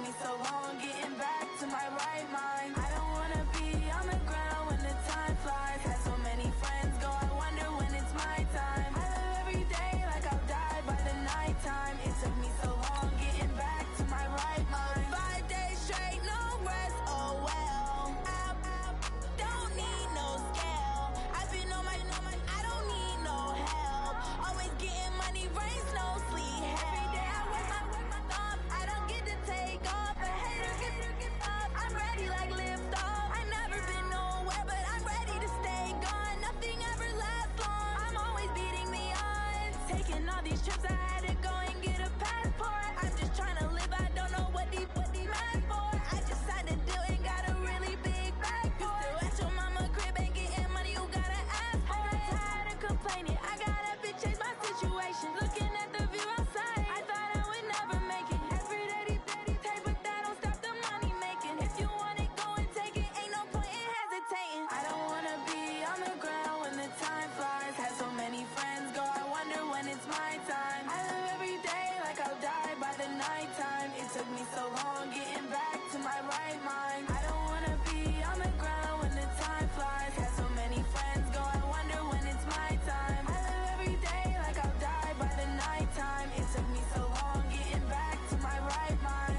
me so long getting back to my right mind. I don't wanna be on the ground when the time flies. Had so many friends go, I wonder when it's my time. I live every day like I'll die by the nighttime. It took me so long getting back to my right mind. 5 days straight, no rest, oh well. I don't need no scale. I've been on my, I don't need no help. Always getting money, rains, no sleep. Every day I work my thumb, I don't get to take off. A hater get up, I'm ready like lift off. I never been nowhere, but I'm ready to stay gone. Nothing ever lasts long, I'm always beating the odds. Taking all these trips, I had to go and get a passport. I'm just trying to live, I don't know what the mad for. I just signed a deal and got a really big bag for it. Still at your mama crib and getting money, you gotta ask for it. I'm tired of complaining, I got up and changed my situation. Looking at the view outside, I thought I would never make it. Every day take, but that don't stop the money making. If you want it, go and take it, ain't no point in hesitating. I don't wanna be on the ground when the time flies. Had so many friends go, I wonder when it's my time. I live every day like I'll die by the nighttime. It took me so long getting back to my right mind. I don't wanna be on the ground when the time flies. Had so many friends go, I wonder when it's my time. I live every day like I'll die by the nighttime. It took me so long getting back to my right mind.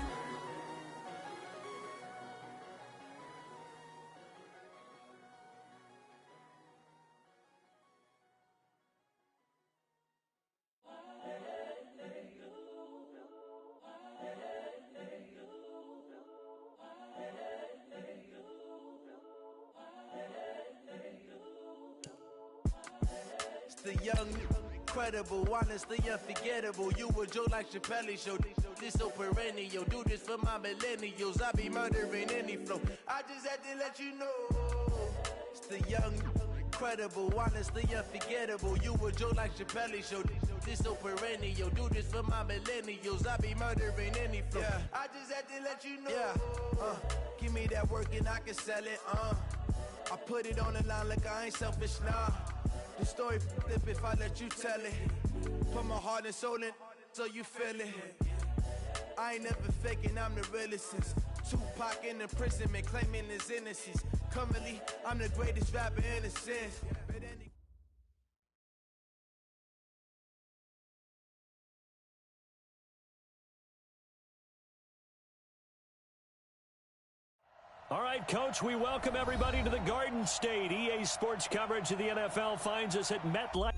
It's the young, incredible, honestly unforgettable. You a joke like Chappelle Show. This so perennial. Do this for my millennials. I be murdering any flow. I just had to let you know. It's the young, incredible, honestly unforgettable. You a joke like Chappelle Show. This so perennial. Do this for my millennials. I be murdering any flow. Yeah. I just had to let you know. Yeah. Give me that work and I can sell it. I put it on the line like I ain't selfish, nah. The story flip if I let you tell it. Put my heart and soul in so you feel it. I ain't never faking, I'm the realest since Tupac in imprisonment, claiming his innocence. Currently, I'm the greatest rapper in a sense. All right, Coach, we welcome everybody to the Garden State. EA Sports coverage of the NFL finds us at MetLife.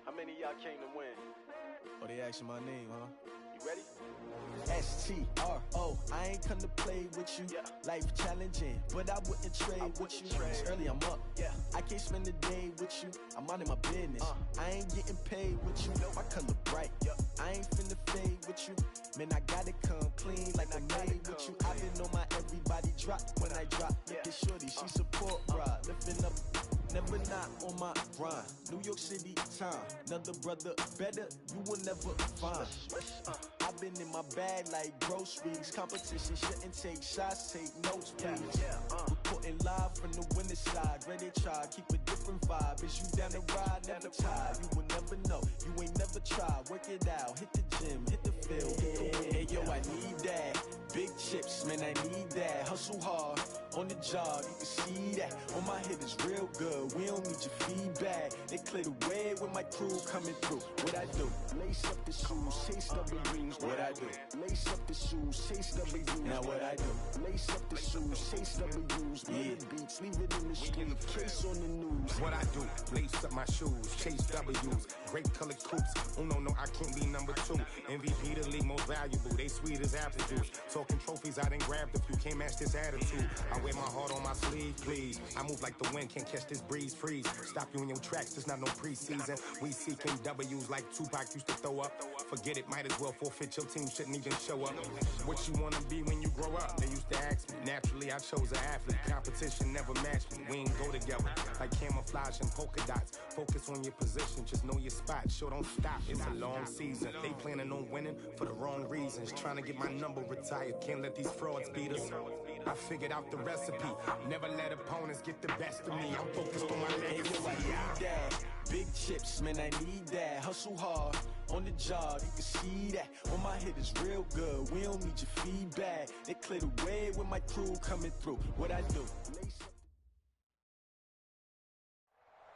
How many of y'all came to win? Oh, they asking my name, huh? You ready? STRO, I ain't come to play with you. Yeah. Life challenging, but I wouldn't trade with you. It's early, I'm up. Yeah. I can't spend the day with you. I'm out of my business. I ain't getting paid with you. My color bright. I ain't finna fade with you. Man, I gotta come clean like I made with you. I been on my everybody drop when I drop. Look at shorty, she support ride. Lifting up, never not on my grind. New York City time, another brother better, you will never find. I've been in my bag like groceries. Competition shouldn't take shots, take notes, please. Reporting live from the winning side. Ready to try, keep a different vibe. Is you down the ride, never tired. You will never know, you ain't never tried. Work it out, hit the gym, hit the field. Hey yo, I need that. Big chips, man, I need that. Hustle hard, on the job, you can see that. On my head is real good, we don't need your feedback. They clear the way with my crew coming through. What I do? Lace up the shoes, chase W's. What I do? Lace up the shoes, chase W's. Now what I do? Lace up the shoes, chase W's. Yeah, beats, leave it in the street, case on the news. What I do? Lace up my shoes, chase W's. Great colored coops. Oh no, I can't be number 2. MVP the league most valuable. They sweet as apple juice. Talking trophies, I done grabbed a few. Can't match this attitude. I wear my heart on my sleeve, please. I move like the wind, can't catch this breeze, freeze. Stop you in your tracks, there's not no preseason. We seeking W's like Tupac used to throw up. Forget it, might as well forfeit, your team shouldn't even show up. What you wanna be when you grow up? They used to ask me. Naturally, I chose an athlete. Competition never matched me. We ain't go together like camouflage and polka dots. Focus on your position, just know your spot. Sure, don't stop, it's a long season. They planning on winning for the wrong reasons. Trying to get my number retired, can't let these frauds beat us. I figured out the recipe. Never let opponents get the best of me. I'm focused on my legacy. I need that. Big chips, man, I need that. Hustle hard on the job, you can see that. When my hit is real good, we don't need your feedback. They clear the way with my crew coming through. What I do?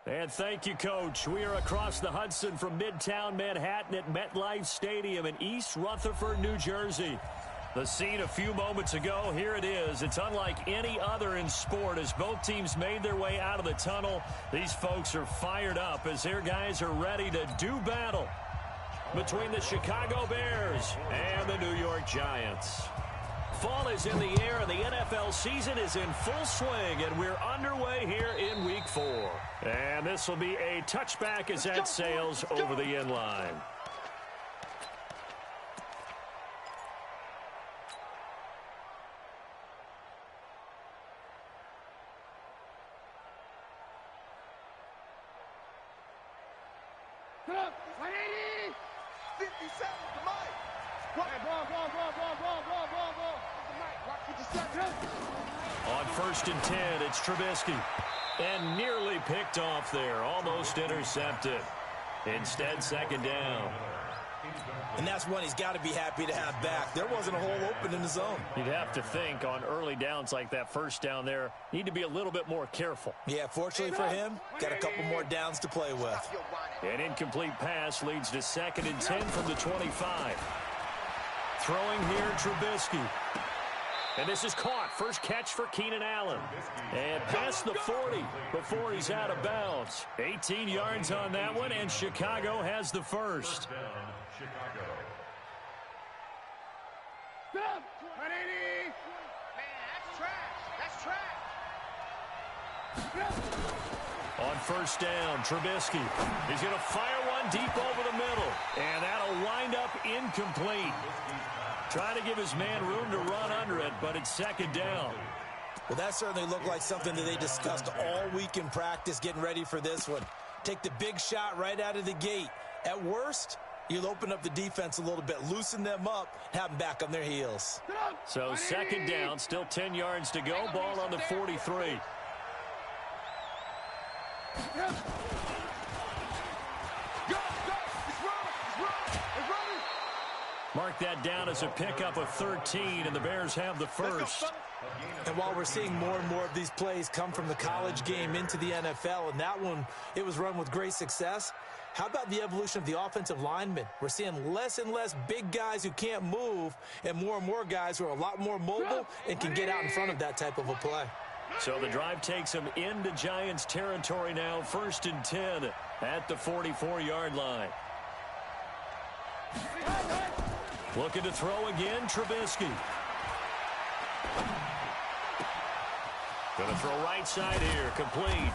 And thank you, Coach. We are across the Hudson from Midtown Manhattan at MetLife Stadium in East Rutherford, New Jersey. The scene a few moments ago, here it is. It's unlike any other in sport as both teams made their way out of the tunnel. These folks are fired up as their guys are ready to do battle between the Chicago Bears and the New York Giants. Fall is in the air and the NFL season is in full swing, and we're underway here in Week 4. And this will be a touchback as that sails over the end line. Put up, 180! 57, the mic! On 1st and 10, it's Trubisky. And nearly picked off there, almost intercepted. Instead, 2nd down. And that's one he's got to be happy to have back. There wasn't a hole open in the zone. You'd have to think on early downs like that 1st down there, need to be a little bit more careful. Yeah, fortunately for him, got a couple more downs to play with. An incomplete pass leads to 2nd and 10 from the 25. Throwing here, Trubisky. And this is caught. First catch for Keenan Allen. And past the 40 before he's out of bounds. 18 yards on that one, and Chicago has the first. Put up, 180! Man, that's trash. That's trash. On 1st down, Trubisky. He's going to fire one deep over the middle. And that'll wind up incomplete. Trying to give his man room to run under it, but it's 2nd down. Well, that certainly looked like something that they discussed all week in practice getting ready for this one. Take the big shot right out of the gate. At worst, you'll open up the defense a little bit, loosen them up, have them back on their heels. So 2nd down, still 10 yards to go. Ball on the 43. Mark that down as a pickup of 13, and the Bears have the first. And while we're seeing more and more of these plays come from the college game into the NFL, and that one, it was run with great success, how about the evolution of the offensive linemen? We're seeing less and less big guys who can't move and more guys who are a lot more mobile and can get out in front of that type of a play. So the drive takes them into Giants territory now, 1st and 10 at the 44-yard line. Looking to throw again, Trubisky. Going to throw right side here, complete.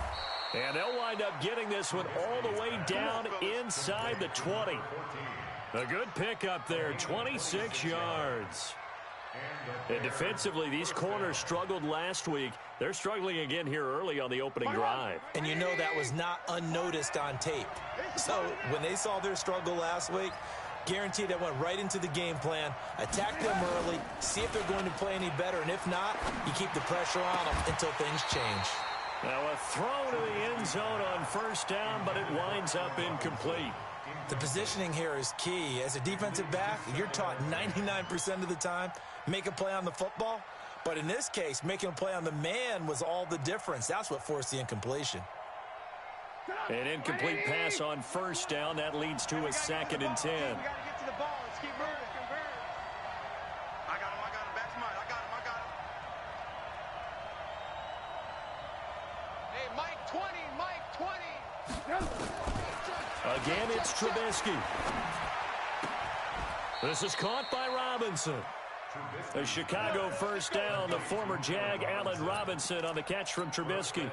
And they'll wind up getting this one all the way down inside the 20. A good pickup there, 26 yards. And defensively, these corners struggled last week. They're struggling again here early on the opening drive. And you know that was not unnoticed on tape. So when they saw their struggle last week, guaranteed that went right into the game plan. Attack them early, see if they're going to play any better, and if not, you keep the pressure on them until things change. Now a throw to the end zone on 1st down, but it winds up incomplete. The positioning here is key. As a defensive back, you're taught 99% of the time, make a play on the football. But in this case, making a play on the man was all the difference. That's what forced the incompletion. An incomplete pass on 1st down. That leads to a 2nd and 10. We got to get to the ball. Let's keep moving. I got him. Back to mine. I got him. Hey, Mike 20. Again, it's Trubisky. This is caught by Robinson. A Chicago first down. The former Jag, Allen Robinson, on the catch from Trubisky.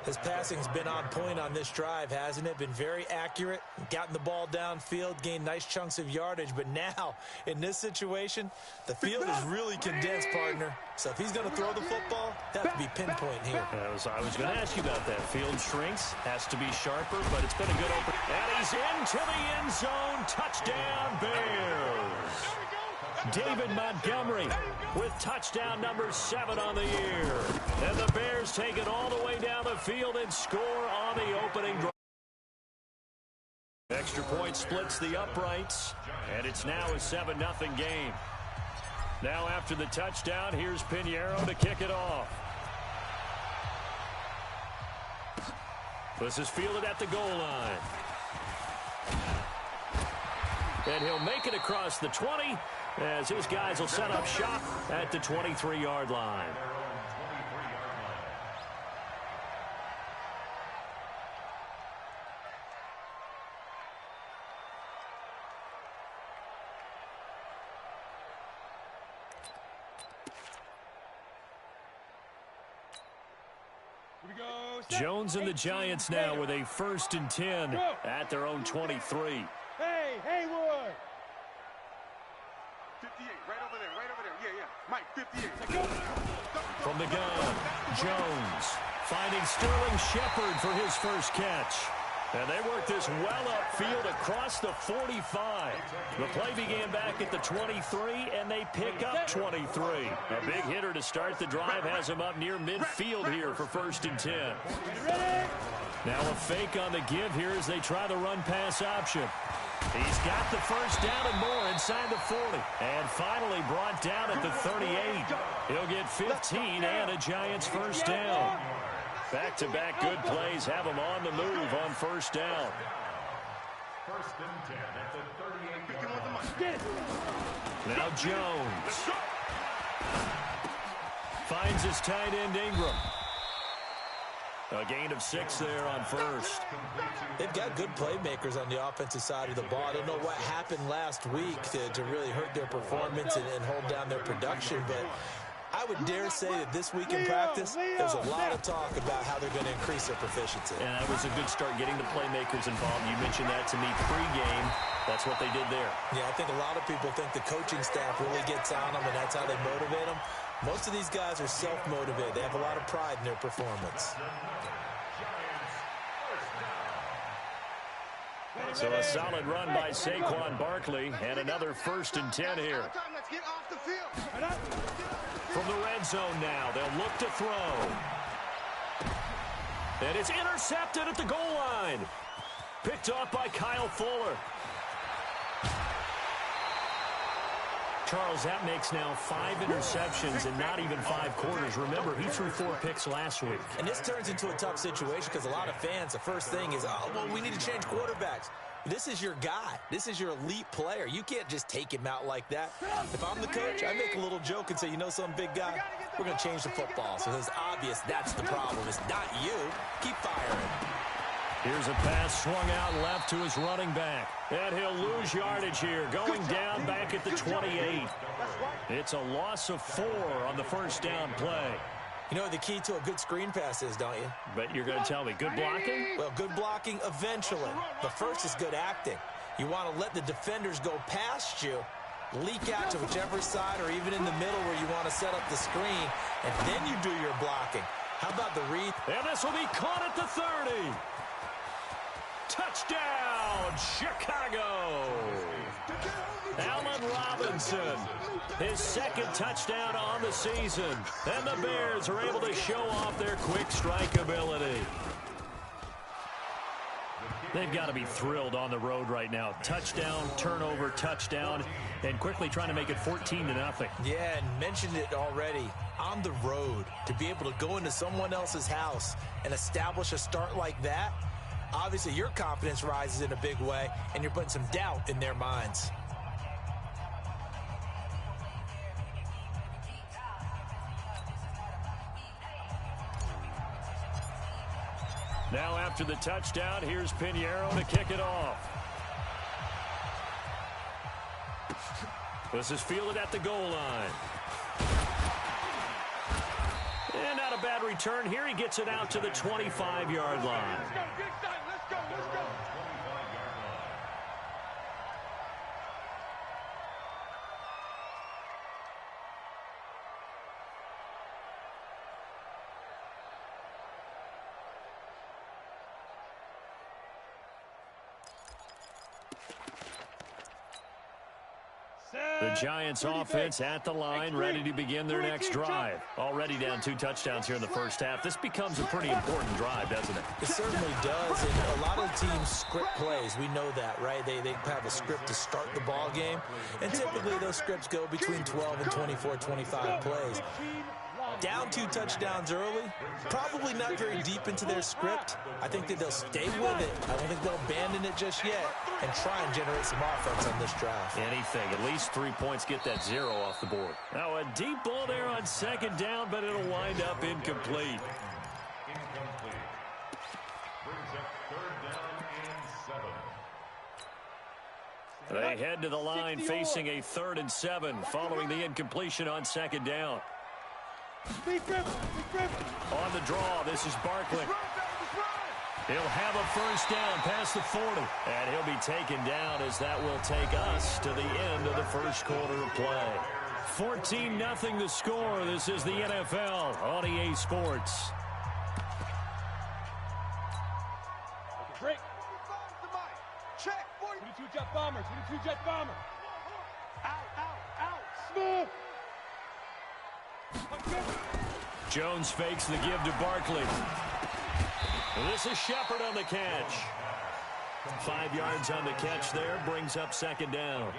His passing's been on point on this drive, hasn't it? Been very accurate, gotten the ball downfield, gained nice chunks of yardage. But now, in this situation, the field is really condensed, partner. So if he's going to throw the football, that has to be pinpoint here. I was going to ask you about that. Field shrinks, has to be sharper, but it's been a good open. And he's into the end zone. Touchdown, Bears. David Montgomery with touchdown number 7 on the year. And the Bears take it all the way down the field and score on the opening drive. Extra point splits the uprights, and it's now a 7-0 game. Now after the touchdown, here's Pinheiro to kick it off. This is fielded at the goal line. And he'll make it across the 20 as his guys will set up shop at the 23-yard line. Jones and the Giants now with a 1st and 10 at their own 23. Hey, Haywood! 58, right over there. Yeah. Mike, 58. From the gun, Jones finding Sterling Shepard for his first catch. And they work this well upfield across the 45. The play began back at the 23, and they pick up 23. A big hitter to start the drive has him up near midfield here for 1st and 10. Now a fake on the give here as they try the run-pass option. He's got the first down and more inside the 40. And finally brought down at the 38. He'll get 15 and a Giants first down. Back-to-back good plays have him on the move on first down. 1st and 10 at the 38. Now Jones finds his tight end Ingram. A gain of 6 there on first. They've got good playmakers on the offensive side of the ball. I don't know what happened last week to really hurt their performance and hold down their production, but I would dare say that this week in practice, there's a lot of talk about how they're going to increase their proficiency. And that was a good start getting the playmakers involved. You mentioned that to me pregame. That's what they did there. Yeah, I think a lot of people think the coaching staff really gets on them, and that's how they motivate them. Most of these guys are self-motivated. They have a lot of pride in their performance. So a solid run by Saquon Barkley, and another 1st and 10 here. From the red zone now, they'll look to throw. And it's intercepted at the goal line. Picked off by Kyle Fuller. Charles, that makes now 5 interceptions in not even 5 quarters. Remember, he threw 4 picks last week. And this turns into a tough situation because a lot of fans, the first thing is, oh, well, we need to change quarterbacks. This is your guy. This is your elite player. You can't just take him out like that. If I'm the coach, I make a little joke and say, you know some big guy, we're going to change the football. So it's obvious that's the problem. It's not you. Keep firing. Here's a pass swung out left to his running back. And he'll lose yardage here, going down back at the 28. It's a loss of 4 on the first down play. You know what the key to a good screen pass is, don't you? But you're going to tell me, good blocking? Well, good blocking eventually. The first is good acting. You want to let the defenders go past you, leak out to whichever side or even in the middle where you want to set up the screen, and then you do your blocking. How about the read? And this will be caught at the 30. Touchdown, Chicago! Allen Robinson, his 2nd touchdown on the season. And the Bears are able to show off their quick strike ability. They've got to be thrilled on the road right now. Touchdown, turnover, touchdown, and quickly trying to make it 14-0. Yeah, and mentioned it already. On the road, to be able to go into someone else's house and establish a start like that, obviously your confidence rises in a big way, and you're putting some doubt in their minds. Now after the touchdown, here's Pinheiro to kick it off. This is fielded at the goal line. And not a bad return here. He gets it out to the 25-yard line. Let's go, get excited. Let's go, let's go. The Giants offense at the line, ready to begin their next drive. Already down 2 touchdowns here in the first half. This becomes a pretty important drive, doesn't it? It certainly does, and a lot of teams script plays. We know that, right? They have a script to start the ball game, and typically those scripts go between 12 and 24, 25 plays. Down 2 touchdowns early, probably not very deep into their script. I think that they'll stay with it. I don't think they'll abandon it just yet and try and generate some offense on this drive. Anything, at least 3 points, get that 0 off the board. Now a deep ball there on second down, but it'll wind up incomplete. They head to the line facing a 3rd and 7 following the incompletion on second down. On the draw, this is Barkley. He'll have a first down past the 40. And he'll be taken down as that will take us to the end of the first quarter of play. 14-0 the score. This is the NFL on EA Sports. Break. Check. 22 jet bombers. 22 jet bombers. Out. Smooth. Jones fakes the give to Barkley. This is Shepard on the catch. 5 yards on the catch there, brings up second down.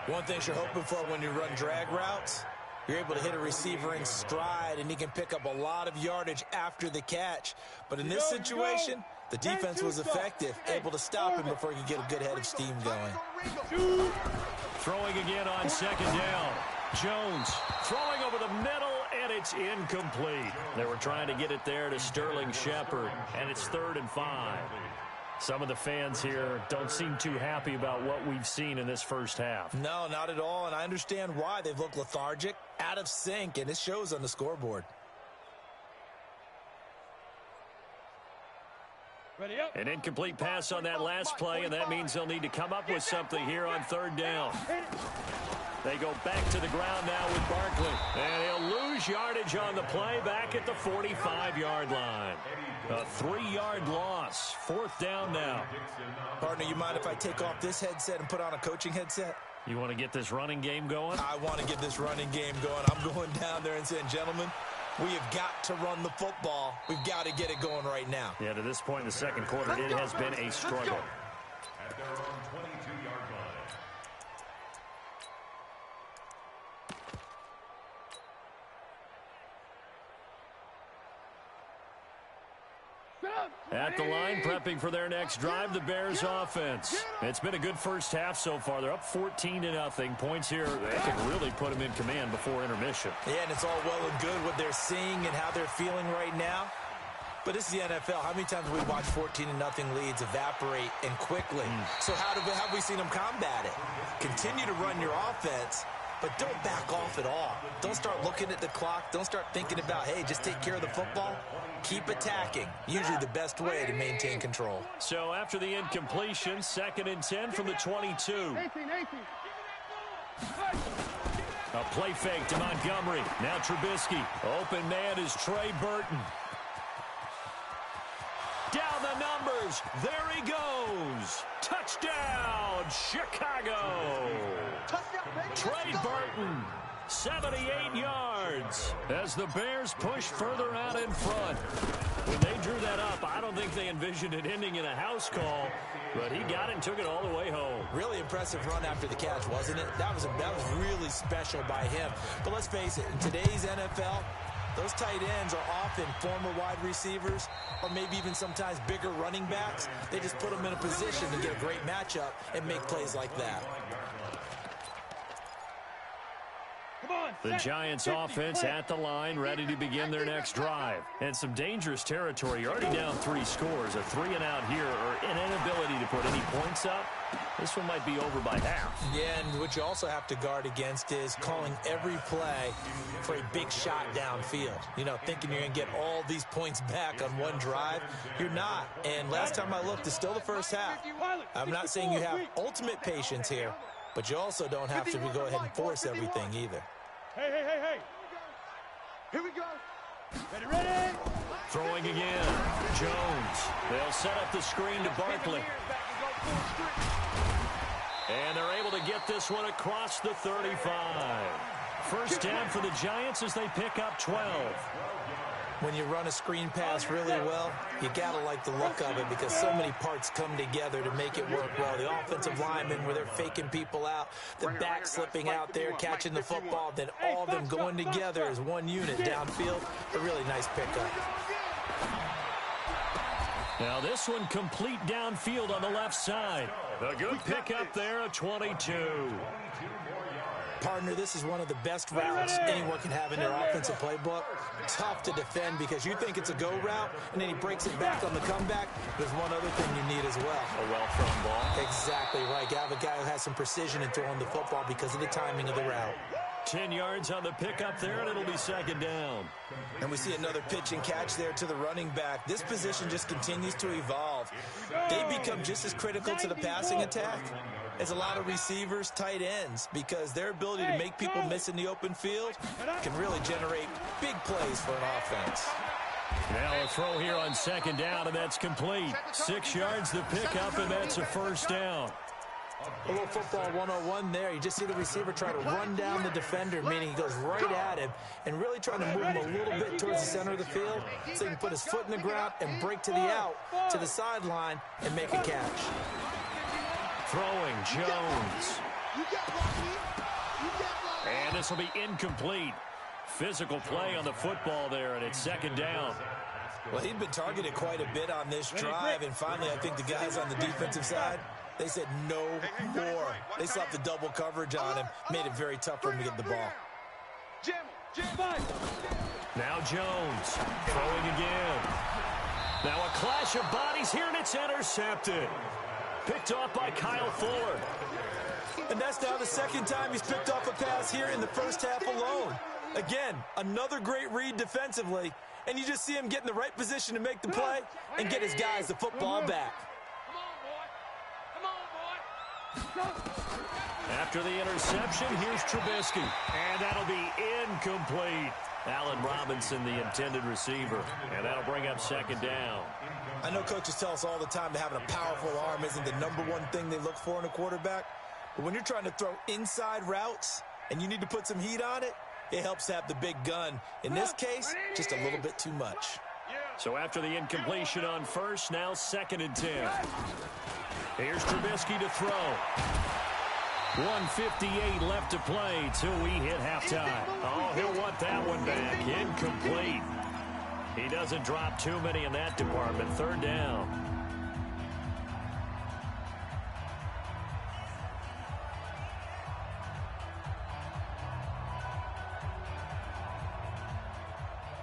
One thing you're hoping for when you run drag routes, you're able to hit a receiver in stride, and he can pick up a lot of yardage after the catch. But in this situation, the defense was effective, able to stop him before he could get a good head of steam going. Throwing again on second down. Jones throwing over the middle, and it's incomplete. They were trying to get it there to Sterling Shepard, and it's 3rd and 5. Some of the fans here don't seem too happy about what we've seen in this first half. No, not at all, and I understand why. They've looked lethargic, out of sync, and it shows on the scoreboard. Ready up. An incomplete pass on that last play, and that means they'll need to come up with something here on 3rd down. They go back to the ground now with Barkley. And he'll lose yardage on the play back at the 45-yard line. A 3-yard loss. 4th down now. Partner, you mind if I take off this headset and put on a coaching headset? You want to get this running game going? I want to get this running game going. I'm going down there and saying, gentlemen, we have got to run the football. We've got to get it going right now. Yeah, to this point in the second quarter, it has been a struggle. At their own 22-yard line. At the line, prepping for their next drive, the Bears offense. It's been a good first half so far. They're up 14-0. Points here, they can really put them in command before intermission. Yeah, and it's all well and good what they're seeing and how they're feeling right now. But this is the NFL. How many times have we watched 14-0 leads evaporate and quickly? So how have we seen them combat it? Continue to run your offense, but don't back off at all. Don't start looking at the clock. Don't start thinking about, hey, just take care of the football. Keep attacking. Usually the best way to maintain control. So after the incompletion, 2nd and 10 from the 22. A play fake to Montgomery. Now Trubisky. Open man is Trey Burton. Down the numbers. There he goes. Touchdown, Chicago. Trey Burton. 78 yards as the Bears push further out in front. When they drew that up, I don't think they envisioned it ending in a house call, but he got it and took it all the way home. Really impressive run after the catch, wasn't it? That was really special by him. But let's face it, in today's NFL, those tight ends are often former wide receivers or maybe even sometimes bigger running backs. They just put them in a position to get a great matchup and make plays like that. Come on, The Giants offense at the line, ready to begin their next drive. And some dangerous territory. You're already down 3 scores. A 3-and-out here or an inability to put any points up. This one might be over by half. Yeah, and what you also have to guard against is calling every play for a big shot downfield. You know, thinking you're going to get all these points back on one drive. You're not. And last time I looked, it's still the first half. I'm not saying you have ultimate patience here, but you also don't have to go ahead and force everything either. Hey. Here we go. Ready? Throwing again. Jones. They'll set up the screen to Barkley. And they're able to get this one across the 35. First down for the Giants as they pick up 12. When you run a screen pass really well, you got to like the look of it because so many parts come together to make it work well. The offensive linemen, where they're faking people out, the back slipping out there, catching the football, then all of them going together as one unit downfield. A really nice pickup. Now this one complete downfield on the left side. A good pickup there at 22. Partner, this is one of the best routes anyone can have in their offensive playbook. Tough to defend because you think it's a go route, and then he breaks it back on the comeback. There's one other thing you need as well. A well-thrown ball. Exactly right. You have a guy who has some precision in throwing the football because of the timing of the route. 10 yards on the pickup there, and it'll be second down. And we see another pitch and catch there to the running back. This position just continues to evolve. They become just as critical to the passing attack as a lot of receivers, tight ends, because their ability to make people miss in the open field can really generate big plays for an offense. Now a throw here on second down, and that's complete. 6 yards the pickup, and that's a first down. A little football 101 there. You just see the receiver try to run down the defender, meaning he goes right at him and really trying to move him a little bit towards the center of the field so he can put his foot in the ground and break to the out, to the sideline, and make a catch. Throwing, Jones. And this will be incomplete. Physical play on the football there, and it's second down. Well, he'd been targeted quite a bit on this drive, and finally I think the guys on the defensive side, they said no more. They slapped the double coverage on him, made it very tough for him to get the ball. Now Jones throwing again. Now a clash of bodies here, and it's intercepted. Picked off by Kyle Fuller. And that's now the second time he's picked off a pass here in the first half alone. Again, another great read defensively, and you just see him get in the right position to make the play and get his guys the football back. After the interception, here's Trubisky. And that'll be incomplete. Allen Robinson, the intended receiver. And that'll bring up second down. I know coaches tell us all the time that having a powerful arm isn't the #1 thing they look for in a quarterback. But when you're trying to throw inside routes and you need to put some heat on it, it helps have the big gun. In this case, just a little bit too much. So after the incompletion on first, now 2nd and 10. Here's Trubisky to throw. 1:58 left to play till we hit halftime. Oh, he'll want that one back. Incomplete. He doesn't drop too many in that department. 3rd down.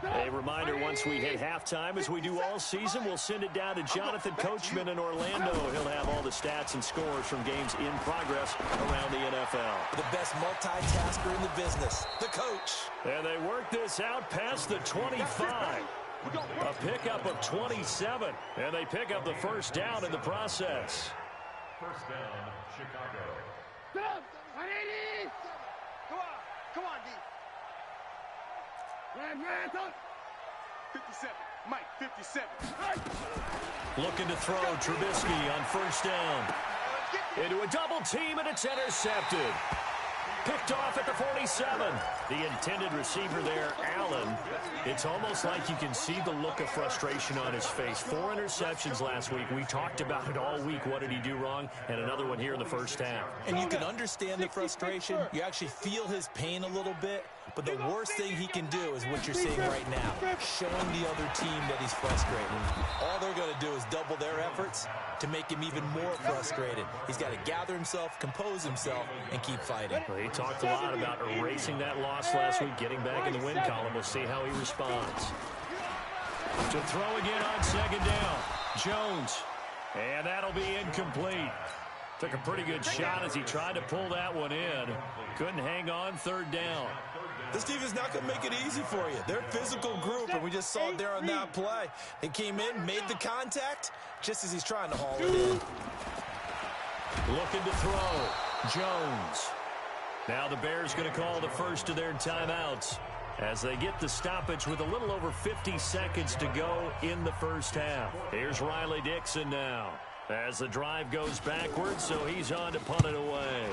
A reminder, once we hit halftime, as we do all season, we'll send it down to Jonathan Coachman in Orlando. He'll have all the stats and scores from games in progress around the NFL. The best multitasker in the business, the coach. And they work this out past the 25. A pickup of 27. And they pick up the first down in the process. First down, Chicago. Come on, D. 57. Mike, 57. Looking to throw Trubisky on first down. Into a double team, and it's intercepted. Picked off at the 47. The intended receiver there, Allen. It's almost like you can see the look of frustration on his face. 4 interceptions last week. We talked about it all week. What did he do wrong? And another one here in the first half. And you can understand the frustration. You actually feel his pain a little bit. But the worst thing he can do is what you're seeing right now, showing the other team that he's frustrated. All they're going to do is double their efforts to make him even more frustrated. He's got to gather himself, compose himself, and keep fighting. He talked talked a lot about erasing that loss last week, getting back in the win column. We'll see how he responds. To throw again on second down. Jones. And that'll be incomplete. Took a pretty good shot as he tried to pull that one in. Couldn't hang on third down. This team is not going to make it easy for you. They're a physical group, and we just saw it there on that play. They came in, made the contact, just as he's trying to haul it in. Looking to throw. Jones. Now the Bears going to call the first of their timeouts as they get the stoppage with a little over 50 seconds to go in the first half. Here's Riley Dixon now as the drive goes backwards, so he's on to punt it away.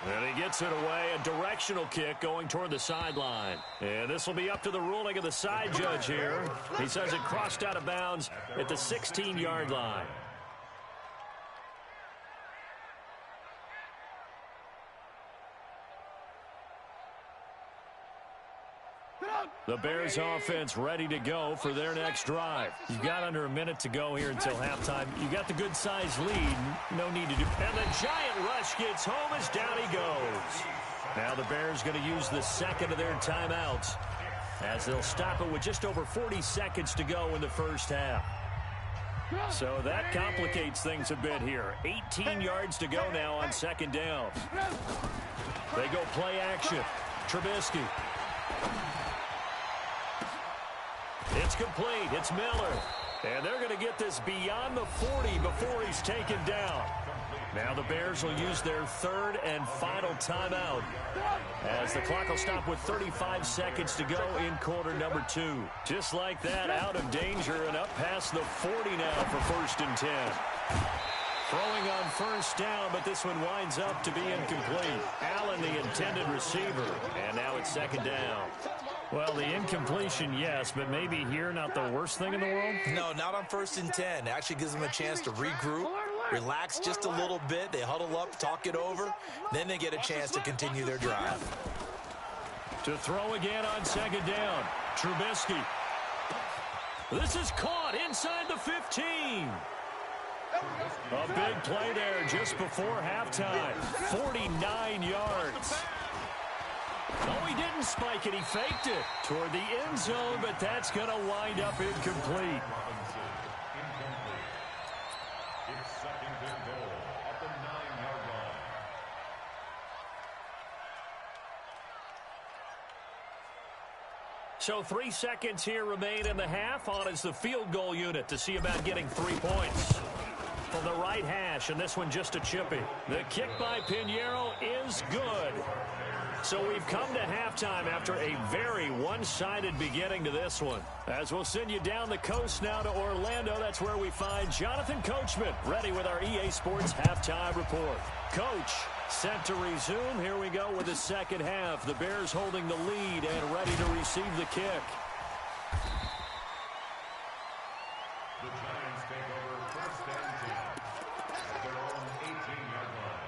And he gets it away, a directional kick going toward the sideline. And this will be up to the ruling of the side judge here. He says it crossed out of bounds at the 16-yard line. The Bears offense ready to go for their next drive. You've got under a minute to go here until halftime. You got the good-sized lead. No need to do. And the giant rush gets home as down he goes. Now the Bears going to use the second of their timeouts as they'll stop it with just over 40 seconds to go in the first half. So that complicates things a bit here. 18 yards to go now on second down. They go play action. Trubisky. It's complete. It's Miller. And they're going to get this beyond the 40 before he's taken down. Now the Bears will use their third and final timeout as the clock will stop with 35 seconds to go in quarter number 2. Just like that, out of danger and up past the 40 now for 1st and 10. Throwing on first down, but this one winds up to be incomplete. Allen, the intended receiver, and now it's second down. Well, the incompletion, yes, but maybe here not the worst thing in the world? No, not on 1st and 10. It actually gives them a chance to regroup, relax just a little bit. They huddle up, talk it over. Then they get a chance to continue their drive. To throw again on second down. Trubisky. This is caught inside the 15. A big play there just before halftime. 49 yards. No, he didn't spike it. He faked it toward the end zone, but that's going to wind up incomplete. So 3 seconds here remain in the half. On is the field goal unit to see about getting 3 points. From the right hash, and this one just a chippy. The kick by Pinheiro is good. So we've come to halftime after a very one-sided beginning to this one. As we'll send you down the coast now to Orlando, that's where we find Jonathan Coachman ready with our EA Sports Halftime Report. Coach, set to resume. Here we go with the second half. The Bears holding the lead and ready to receive the kick. The Giants take over 1st and 10 at their own 18-yard line.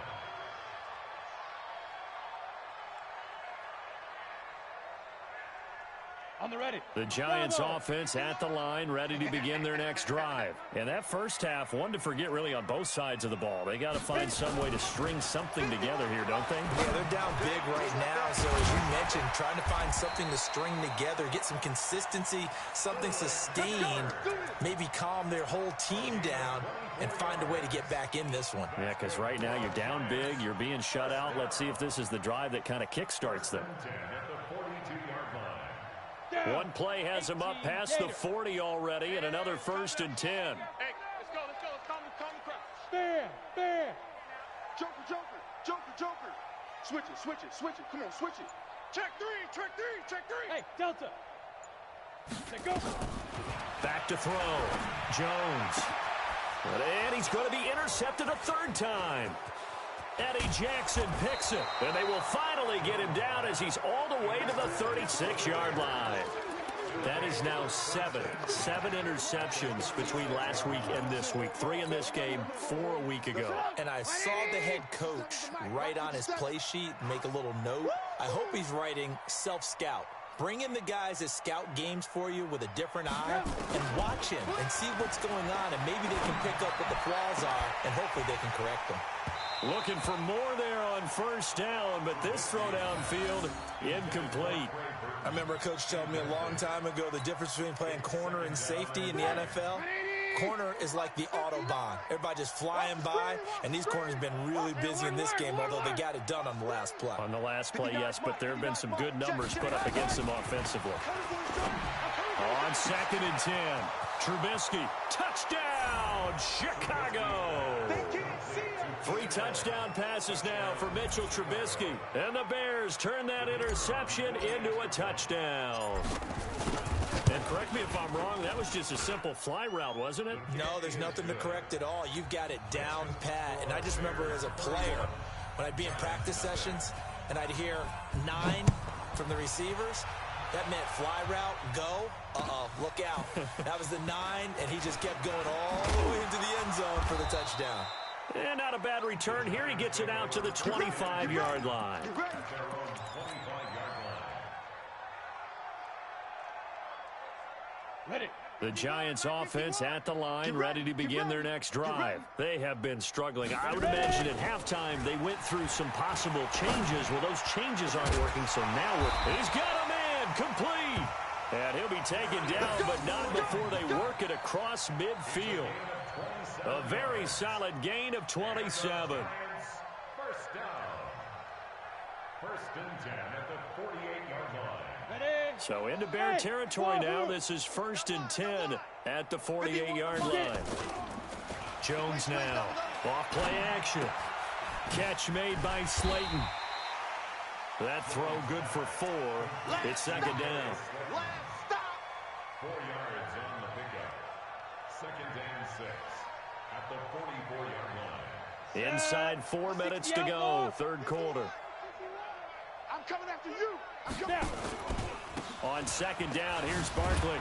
On the ready. The Giants offense at the line, ready to begin their next drive. And that first half, one to forget really on both sides of the ball. They got to find some way to string something together here, don't they? Yeah, they're down big right now. So as you mentioned, trying to find something to string together, get some consistency, something sustained, maybe calm their whole team down and find a way to get back in this one. Yeah, because right now you're down big, you're being shut out. Let's see if this is the drive that kind of kickstarts them. One play has him up past the 40 already, and another 1st and 10. Hey, let's go, calm the crowd. Stand. Joker. Switch it. Come on, switch it. Check three. Hey, Delta. Let's go. Back to throw. Jones. And he's going to be intercepted a third time. Eddie Jackson picks it, and they will finally get him down as he's all the way to the 36-yard line. That is now 7 interceptions between last week and this week. 3 in this game, 4 a week ago. And I saw the head coach write on his play sheet, make a little note. I hope he's writing self-scout. Bring in the guys that scout games for you with a different eye and watch him and see what's going on, and maybe they can pick up what the flaws are, and hopefully they can correct them. Looking for more there on first down, but this throw downfield incomplete. I remember a coach telling me a long time ago the difference between playing corner and safety in the NFL. Corner is like the Autobahn. Everybody just flying by, and these corners have been really busy in this game, although they got it done on the last play. On the last play, yes, but there have been some good numbers put up against them offensively. On 2nd and 10, Trubisky, touchdown, Chicago! 3 touchdown passes now for Mitchell Trubisky, and the Bears turn that interception into a touchdown. And correct me if I'm wrong, that was just a simple fly route, wasn't it? No, there's nothing to correct at all. You've got it down pat. And I just remember as a player, when I'd be in practice sessions and I'd hear 9 from the receivers, that meant fly route, go, look out. That was the 9, and he just kept going all the way into the end zone for the touchdown. And not a bad return here. He gets it out to the 25-yard line. The Giants offense at the line, ready to begin their next drive. They have been struggling. I would imagine at halftime they went through some possible changes. Well, those changes aren't working, so now he's got a man complete. And he'll be taken down, but not before they work it across midfield. A very solid gain of 27. First down. 1st and 10 at the 48-yard line. So into Bear territory now. This is 1st and 10 at the 48-yard line. Jones now. Off play action. Catch made by Slayton. That throw good for 4. It's 2nd down. 4 yards on the pickup. 2nd and 6 at the 44-yard line. Inside 4 minutes to go. 3rd quarter. I'm coming after you. I'm coming. On 2nd down, here's Barkley.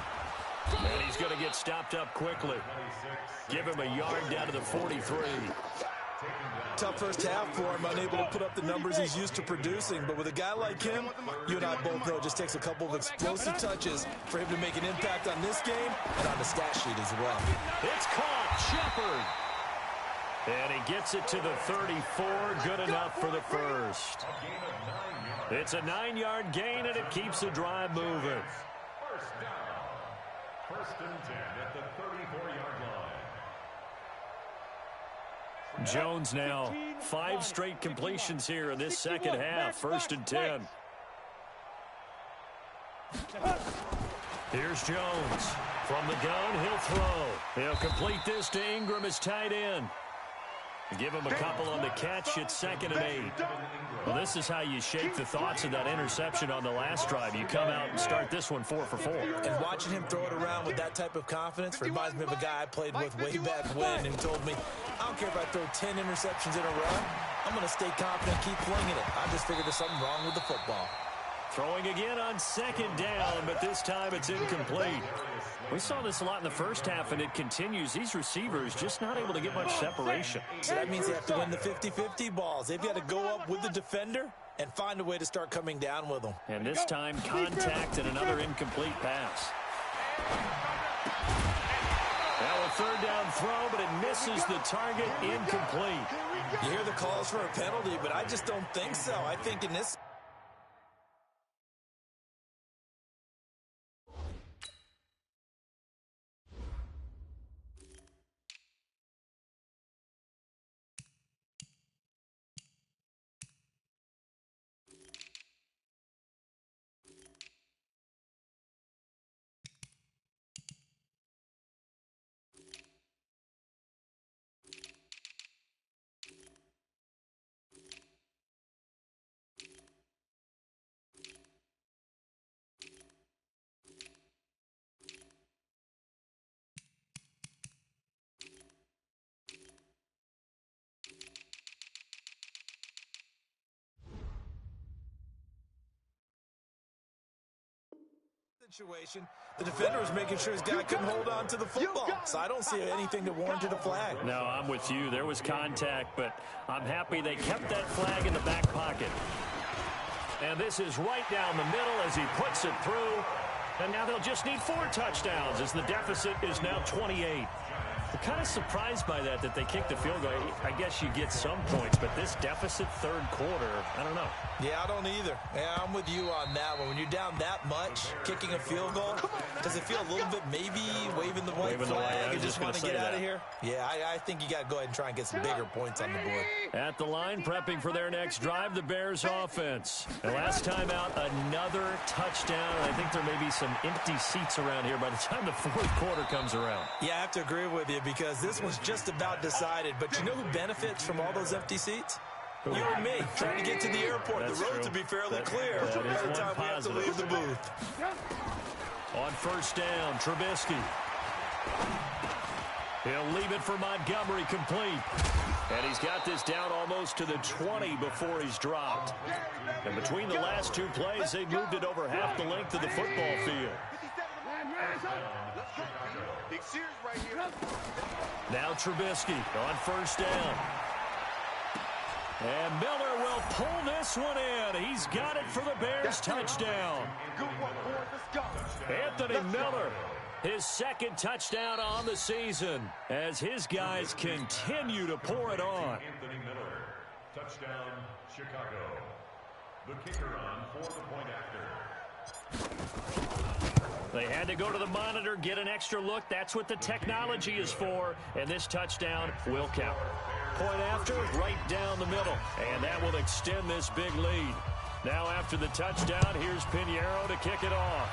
And he's going to get stopped up quickly. Give him a yard down to the 43. Tough first half for him, unable to put up the numbers he's used to producing. But with a guy like him, you and I both know it just takes a couple of explosive touches for him to make an impact on this game and on the stat sheet as well. It's caught, Shepard. And he gets it to the 34, good enough for the first. It's a 9-yard gain, and it keeps the drive moving. First down. 1st and 10 at the 34-yard line. Jones now, 5 straight completions here in this second half. 1st and 10. Here's Jones. From the gun, he'll throw. He'll complete this to Ingram as tight end. Give him a couple on the catch. It's 2nd and 8. Well, this is how you shake the thoughts of that interception on the last drive. You come out and start this one 4 for 4. And watching him throw it around with that type of confidence reminds me of a guy I played with way back when who told me, I don't care if I throw 10 interceptions in a row. I'm going to stay confident, keep flinging it. I just figured there's something wrong with the football. Throwing again on 2nd down, but this time it's incomplete. We saw this a lot in the first half, and it continues. These receivers just not able to get much separation. So that means they have to win the 50-50 balls. They've got to go up with the defender and find a way to start coming down with them. And this time, contact and another incomplete pass. Now a 3rd down throw, but it misses the target, incomplete. You hear the calls for a penalty, but I just don't think so. I think in this... situation, the defender was making sure his guy couldn't hold on to the football. So I don't see anything that warranted a flag. No, I'm with you. There was contact, but I'm happy they kept that flag in the back pocket. And this is right down the middle as he puts it through. And now they'll just need 4 touchdowns as the deficit is now 28. I'm kind of surprised by that they kicked the field goal. I guess you get some points, but this deficit third quarter, I don't know. Yeah, I don't either. Yeah, I'm with you on that one. When you're down that much, kicking a field goal, does it feel a little bit maybe waving the white flag and just want to get out of here? Yeah, I think you got to go ahead and try and get some bigger points on the board. At the line, prepping for their next drive, the Bears offense. And last time out, another touchdown. I think there may be some empty seats around here by the time the fourth quarter comes around. Yeah, I have to agree with you because this one's just about decided. But you know who benefits from all those empty seats? You and me, trying to get to the airport. That's the road true. to be fairly clear by the time we have to leave the booth. On first down, Trubisky. He'll leave it for Montgomery, complete. And he's got this down almost to the 20 before he's dropped. And between the last two plays, they moved it over half the length of the football field. Now Trubisky on first down. And Miller will pull this one in. He's got it for the Bears touchdown. Anthony Miller, his second touchdown on the season as his guys continue to pour it on. Anthony Miller, touchdown, Chicago. The kicker on for the point after. They had to go to the monitor, get an extra look. That's what the technology is for. And this touchdown will count. Point after, right down the middle. And that will extend this big lead. Now after the touchdown, here's Pinheiro to kick it off.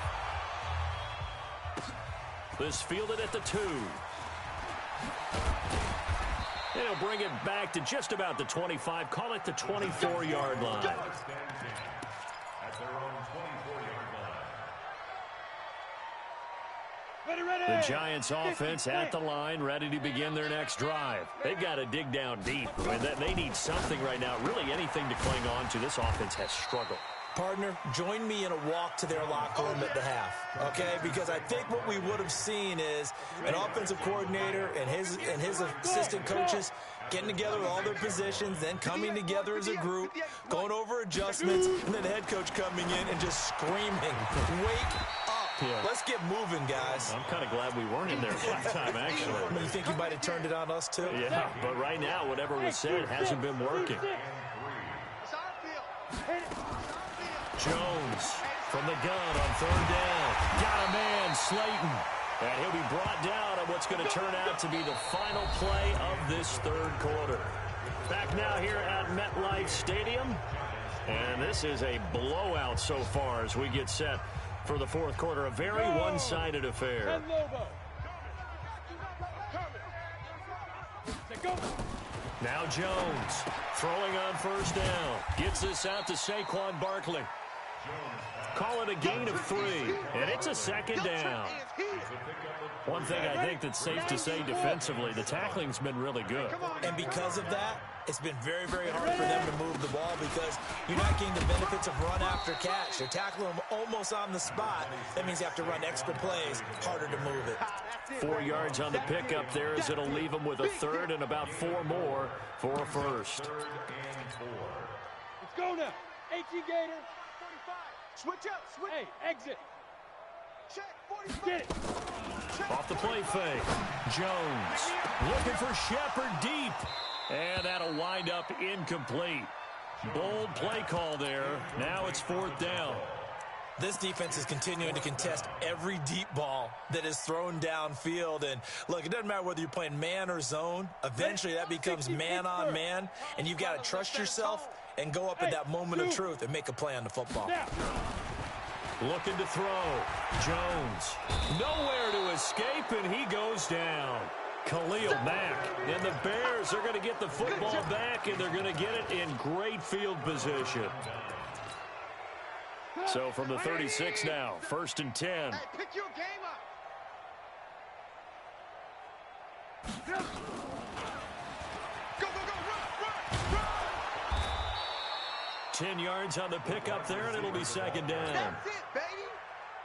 This fielded at the 2. And he'll bring it back to just about the 25. Call it the 24-yard line. At their own 24-yard line. The Giants offense at the line, ready to begin their next drive. They've got to dig down deep. They need something right now, really anything to cling on to. This offense has struggled. Partner, join me in a walk to their locker room at the half, okay? Because I think what we would have seen is an offensive coordinator and his assistant coaches getting together all their positions, then coming together as a group, going over adjustments, and then the head coach coming in and just screaming, wake up. Yeah. Let's get moving, guys. I'm kind of glad we weren't in there last time, actually. You think he might have turned it on us, too? Yeah, but right now, whatever was said hasn't been working. Jones from the gun on third down. Got a man, Slayton. And he'll be brought down on what's going to turn out to be the final play of this third quarter. Back now here at MetLife Stadium. And this is a blowout so far as we get set for the fourth quarter. A very one-sided affair. Now Jones throwing on first down. Gets this out to Saquon Barkley. Call it a gain of 3, and it's a second down. One thing I think that's safe to say defensively, the tackling's been really good. And because of that, it's been very, very hard for them to move the ball because you're not getting the benefits of run after catch. You're tackling them almost on the spot. That means you have to run extra plays, harder to move it. 4 yards on the pickup there as it'll leave them with a third and about 4 more for a first. Let's go now. 18 Gator. 45. Switch up. Switch. Hey, exit. Check. 45. Get it. Off the play fake. Jones looking for Shepard deep. And that'll wind up incomplete. Bold play call there. Now it's fourth down. This defense is continuing to contest every deep ball that is thrown downfield. And, look, it doesn't matter whether you're playing man or zone. Eventually, that becomes man on man. And you've got to trust yourself and go up at that moment of truth and make a play on the football. Looking to throw. Jones. Nowhere to escape, and he goes down. Khalil Mack. And the Bears are going to get the football back, and they're going to get it in great field position. So from the 36 now, first and 10. Hey, pick your game up. Go, go, go, run. 10 yards on the pickup there, and it'll be second down. That's it, baby.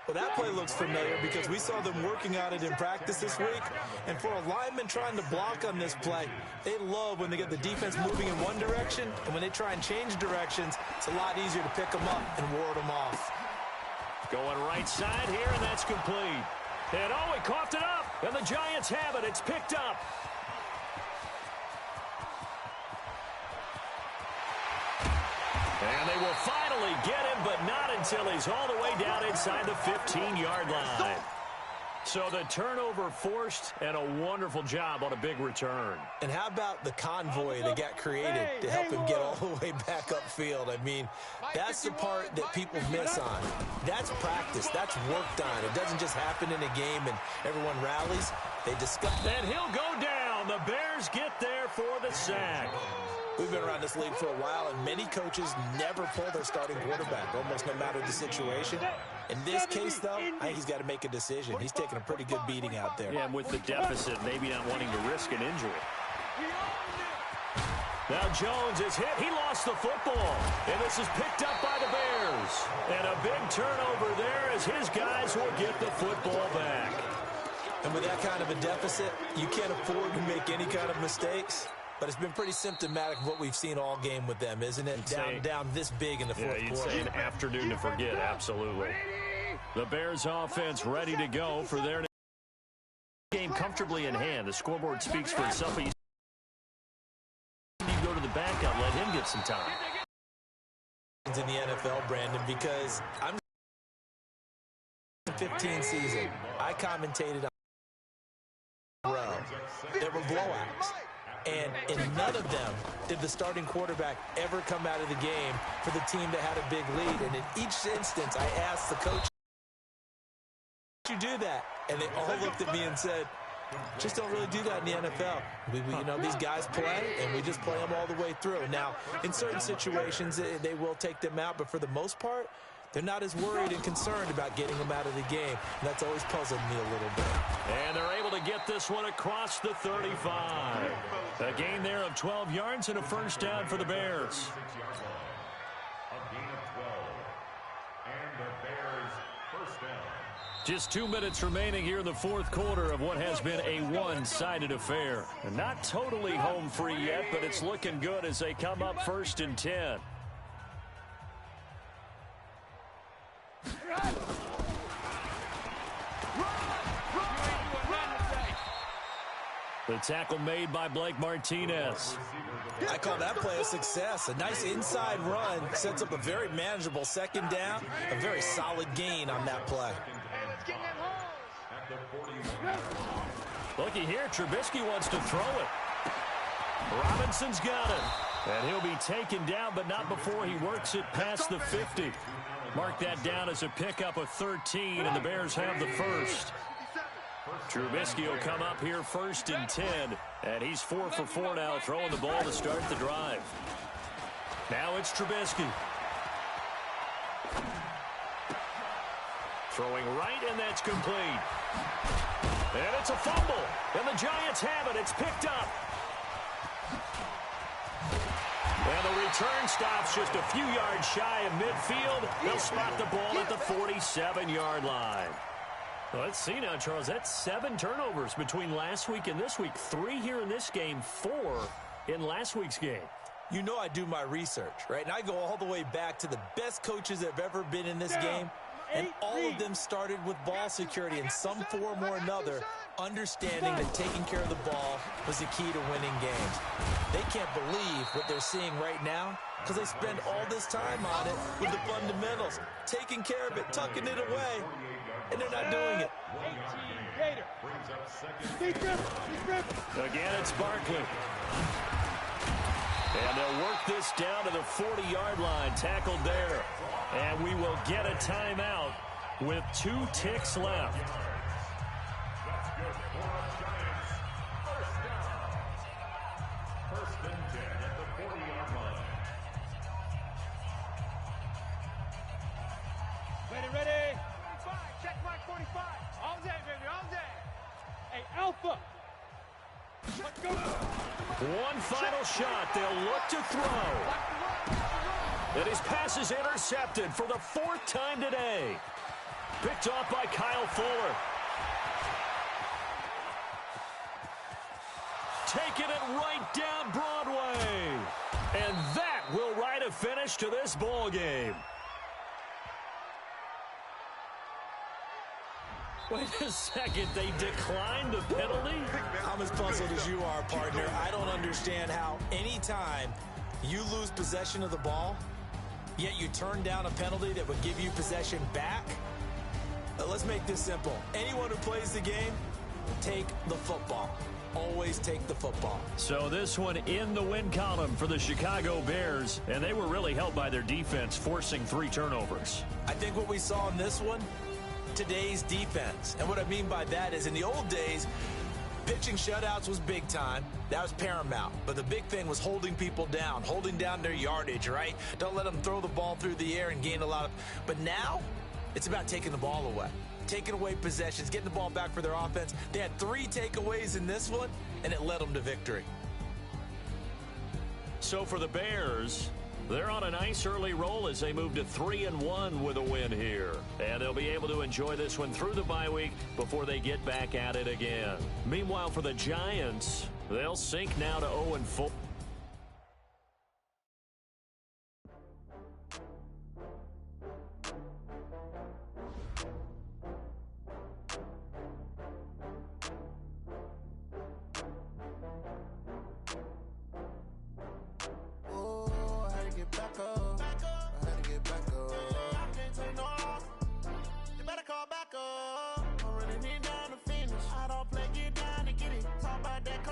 Well, that play looks familiar because we saw them working on it in practice this week. And for a lineman trying to block on this play, they love when they get the defense moving in one direction. And when they try and change directions, it's a lot easier to pick them up and ward them off. Going right side here, and that's complete. And oh, he coughed it up. And the Giants have it. It's picked up. And they will finally get him, but not until he's all the way down inside the 15-yard line. So the turnover forced, and a wonderful job on a big return. And how about the convoy that got created to help him get all the way back upfield? I mean, that's the part that people miss on. That's practice. That's worked on. It doesn't just happen in a game and everyone rallies. They discuss. And he'll go down. The Bears get there for the sack. We've been around this league for a while, and many coaches never pull their starting quarterback, almost no matter the situation. In this case, though, I think he's got to make a decision. He's taking a pretty good beating out there. Yeah, and with the deficit, maybe not wanting to risk an injury. Now Jones is hit. He lost the football. And this is picked up by the Bears. And a big turnover there as his guys will get the football back. And with that kind of a deficit, you can't afford to make any kind of mistakes. But it's been pretty symptomatic of what we've seen all game with them, isn't it? Down this big in the fourth quarter. You'd say an afternoon to forget, absolutely. The Bears offense ready to go for their game comfortably in hand. The scoreboard speaks for itself. You go to the backup, let him get some time. In the NFL, Brandon, because I'm 15 season. I commentated on row. There were blowouts. And in none of them did the starting quarterback ever come out of the game for the team that had a big lead. And in each instance, I asked the coach, "Did you do that?" And they all looked at me and said, "Just don't really do that in the NFL. You know, these guys play, and we just play them all the way through." Now, in certain situations, they will take them out, but for the most part, they're not as worried and concerned about getting them out of the game. And that's always puzzled me a little bit. And they're able to get this one across the 35. A gain there of 12 yards and a first down for the Bears. A gain of 12. And the Bears first down. Just 2 minutes remaining here in the fourth quarter of what has been a one-sided affair. And not totally home free yet, but it's looking good as they come up 1st and 10. The tackle made by Blake Martinez. I call that play a success. A nice inside run sets up a very manageable second down. A very solid gain on that play. Looky here, Trubisky wants to throw it. Robinson's got it. And he'll be taken down, but not before he works it past the 50. Mark that down as a pickup of 13, and the Bears have the first. Trubisky will come up here 1st and 10, and he's 4 for 4 now, throwing the ball to start the drive. Now it's Trubisky. Throwing right, and that's complete. And it's a fumble, and the Giants have it. It's picked up. And the return stops just a few yards shy of midfield. They'll spot the ball at the 47-yard line. Well, let's see now, Charles. That's 7 turnovers between last week and this week. 3 here in this game, 4 in last week's game. You know I do my research, right? And I go all the way back to the best coaches that have ever been in this game. And all of them started with ball security in some form or another, understanding that taking care of the ball was the key to winning games. They can't believe what they're seeing right now because they spend all this time on it with the fundamentals, taking care of it, tucking it away, and they're not doing it. Again, it's Barkley. And they'll work this down to the 40-yard line, tackled there. And we will get a timeout with 2 ticks left. That's good for the Giants. First down. 1st and 10 at the 40-yard line. Ready. 45. Check mark 45. All day, baby, all day. Hey, Alpha. Let's go. One final shot. They'll look to throw. And his pass is intercepted for the 4th time today. Picked off by Kyle Fuller. Taking it right down Broadway. And that will write a finish to this ball game. Wait a second, they declined the penalty? I'm as puzzled as you are, partner. I don't understand how anytime you lose possession of the ball, yet you turn down a penalty that would give you possession back. Let's make this simple. Anyone who plays the game, take the football. Always take the football. So this one in the win column for the Chicago Bears, and they were really helped by their defense, forcing 3 turnovers. I think what we saw in this one, today's defense. And what I mean by that is in the old days, pitching shutouts was big time. That was paramount. But the big thing was holding people down, holding down their yardage, right? Don't let them throw the ball through the air and gain a lot of... But now, it's about taking the ball away. Taking away possessions, getting the ball back for their offense. They had 3 takeaways in this one, and it led them to victory. So for the Bears, they're on a nice early roll as they move to 3-1 with a win here. And they'll be able to enjoy this one through the bye week before they get back at it again. Meanwhile, for the Giants, they'll sink now to 0-4.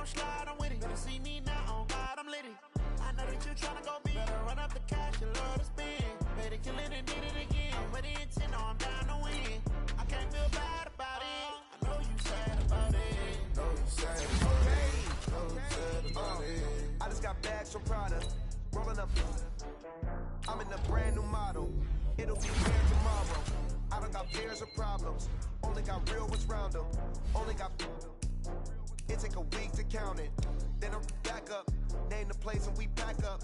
Slide, I'm with it. Better see me now, on God, I'm litty. I know that you tryna go big. Better run up the cash, you love to spend. Better kill it and did it again. I'm with the intent, no, I'm down to win. I can't feel bad about it. I know you sad about it. Know you sad about it. Know you sad about it. I just got bags from Prada. Rolling up. I'm in a brand new model. It'll be there tomorrow. I don't got fears or problems. Only got real ones round them. Only got... It take a week to count it. Then I'm back up. Name the place and we pack up.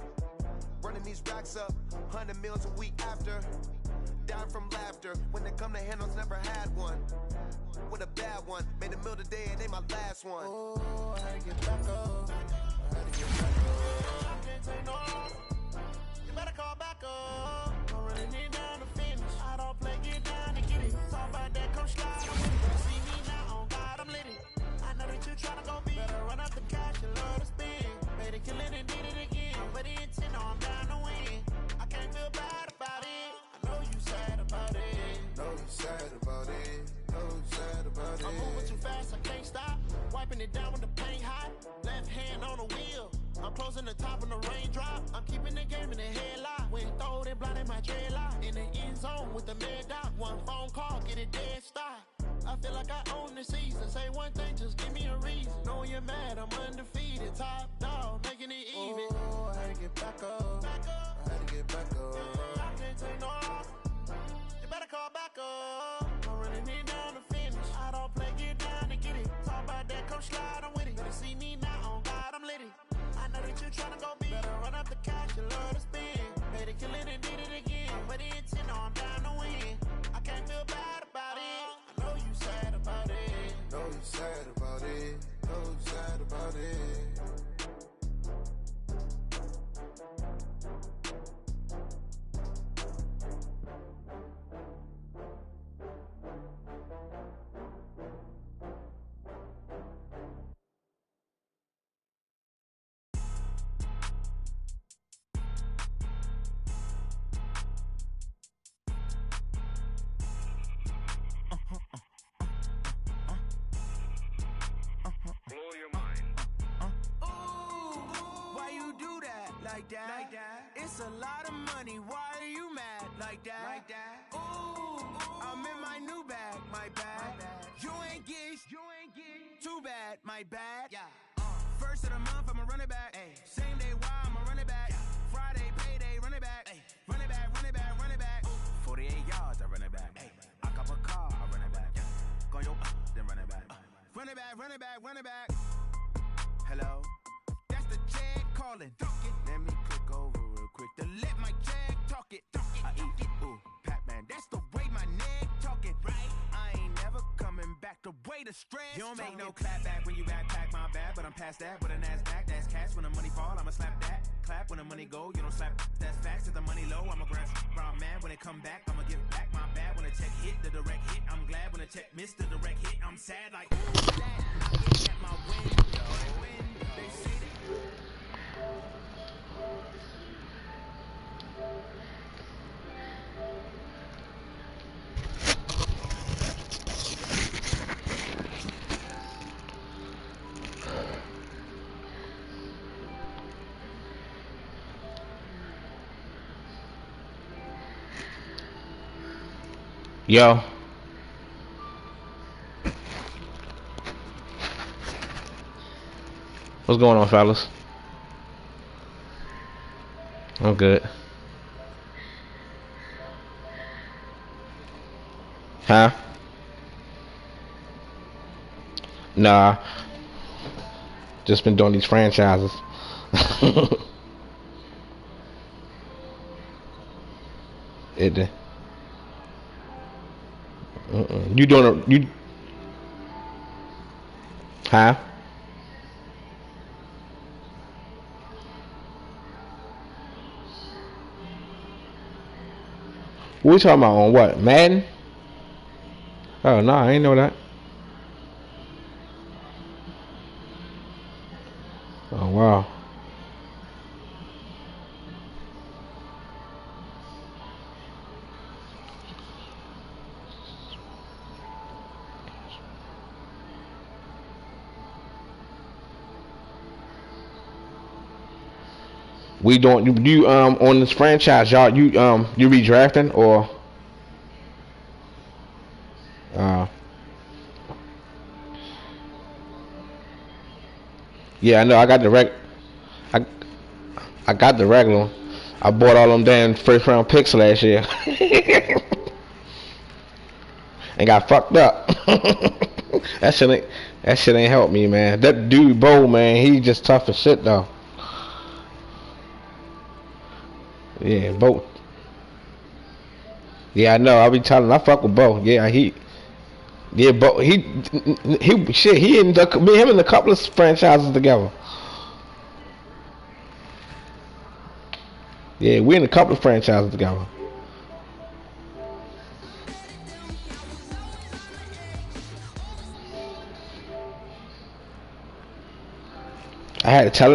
Running these racks up. 100 meals a week after. Down from laughter. When they come to handles, never had one. With a bad one. Made a meal today and they my last one. Oh, I had to get back up. I had to get back up. I can't take no loss. You better call back up. I'm running it down to finish. I don't play, get down and get it. Talk about that, come slide. I'm with it. See me now, on God, I'm litty. I know that you tryna go big. Better run up the cash, you love to spend. Better kill it and did it again. But the intent, no, I'm down to win. I can't feel bad about it. I know you sad about it. Know you sad about it. Know you sad about it. I'm moving too fast, I can't stop. Wiping it down with the paint hot. Left hand on the wheel. I'm closing the top when the raindrop. I'm keeping the game in the headlock. When throwed and blinded my dreadlock. In the end zone with the mad dot. One phone call, get it dead stop. I feel like I own the season. Say one thing, just give me a reason. Knowing you're mad, I'm undefeated. Top dog, making it even. Oh, I had to get back up. I had to get back up. I can't take no loss. You better call back up. I'm running it down to finish. I don't play, get down to get it. Talk about that, come slide, I'm with it. Better see me now, on God, I'm litty. I know that you tryna go big. Better run up the cash, you love to spend. Better kill it and did it again. But the intent, no, I'm down to win. I can't feel bad about it. I know you sad about it. Know you sad about it. Know you sad about it. Like that. It's a lot of money. Why are you mad? Like that. Ooh, I'm in my new bag. My bad. You ain't get too bad. My bad. Yeah. First of the month, I'ma run it back. Ay. Same day, why I'ma run it back. Friday, payday, run it back. Ay. Run it back, run it back, run it back. 48 yards, I run it back. Ay. I cop a car, I run it back. Go yo, then run it back. Run it back, run it back, run it back. Hello? That's the jag calling. Let me click over real quick to let my jag talk it. I eat it, ooh, Pac-Man. That's the way my neck talking. Right? I ain't never coming back. The way the stress. You don't make no clap back when you backpack my bad, but I'm past that with an ass back. That's cash when the money fall. I'ma slap that. clap when the money go. You don't slap, that's facts. If the money low, I'm a grand man. When it come back, I'ma give back my bad. When the check hit, the direct hit. I'm glad when the check missed the direct hit. I'm sad like that. Looking at my window. They say Yo. What's going on, fellas? I'm good. Huh? Nah. Just been doing these franchises. It did. You doing you? Huh? What we talking about on what? Madden? Oh no, I ain't know that. Oh wow. We don't you on this franchise, y'all. You redrafting or yeah, I know. I got the I got the regular one. I bought all them damn first round picks last year and got fucked up. That shit ain't helped me, man. That dude Bo, man, he just tough as shit though. Yeah, Bo. Yeah, I know. I be telling. I fuck with Bo. Yeah, Bo. He in me him in a couple of franchises together. Yeah, we in a couple of franchises together. I had to tell him.